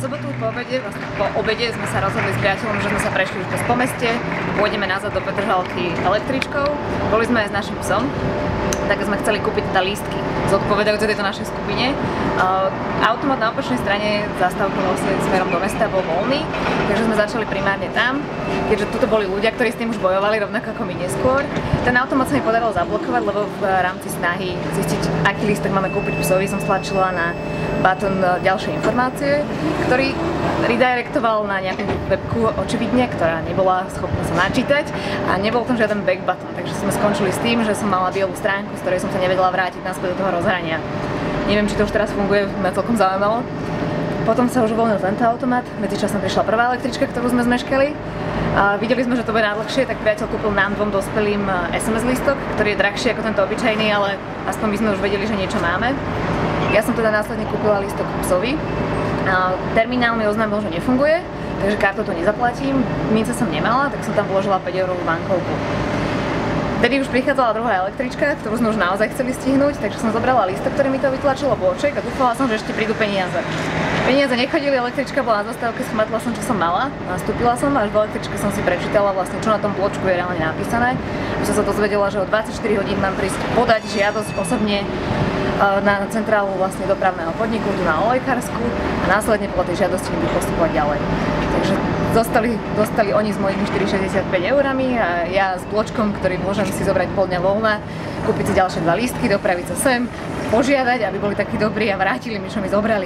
sobotu po obede sme sa rozhodli s priateľom, že sme sa prešli už po meste, pôjdeme nazad do Petržalky električkou. Boli sme aj s našim psom, tak sme chceli kúpiť teda lístky zodpovedajúce tejto našej skupine. Automat na opačnej strane zastávkoval smerom do mesta, bol voľný, takže sme začali primárne tam, keďže tuto boli ľudia, ktorí s tým už bojovali, rovnako ako my neskôr. Ten automat sa mi podarilo zablokovať, lebo v rámci snahy zistiť, aký lístok máme kúpiť psovi, som stlačila na button ďalšie informácie, ktorý redirectoval na nejakú webku, očividne, ktorá nebola schopná sa načítať a nebol tam žiaden back button, takže sme skončili s tým, že som mala bielú stránku, z ktorej som sa nevedela vrátiť naspäť do toho rozhrania. Neviem, či to už teraz funguje, ma celkom zaujímalo. Potom sa už uvoľnil tento automat, medzičasom prišla prvá električka, ktorú sme zmeškali. A videli sme, že to bude najdlhšie, tak priateľ kúpil nám dvom dospelým SMS lístok, ktorý je drahší ako tento obyčajný, ale aspoň my sme už vedeli, že niečo máme. Ja som teda následne kúpila lístok psovi. Terminál mi oznámil, že nefunguje, takže kartou to nezaplatím. Mince som nemala, tak som tam vložila 5-eurovú bankovku. Vtedy už prichádzala druhá električka, ktorú sme už naozaj chceli stihnúť, takže som zobrala lístok, ktorý mi to vytlačilo bloček a dúfala som, že ešte prídu peniaze. Peniaze nechodili, električka bola na zastávke, schmatla som, čo som mala, nastúpila som a až v električke som si prečítala vlastne, čo na tom bločku je reálne napísané. Už som sa dozvedela, že o 24 hodín mám prísť podať žiadosť osobne na centrálu vlastne dopravného podniku, tu na Olejkársku a následne podľa tej žiadosti mi postupovať ďalej. Takže dostali oni s mojimi 4,65 eurami a ja s bločkom, ktorý môžem si zobrať pol dňa voľna, kúpiť si ďalšie 2 lístky, dopraviť sa sem, požiadať, aby boli takí dobrí a vrátili mi, čo mi zobrali.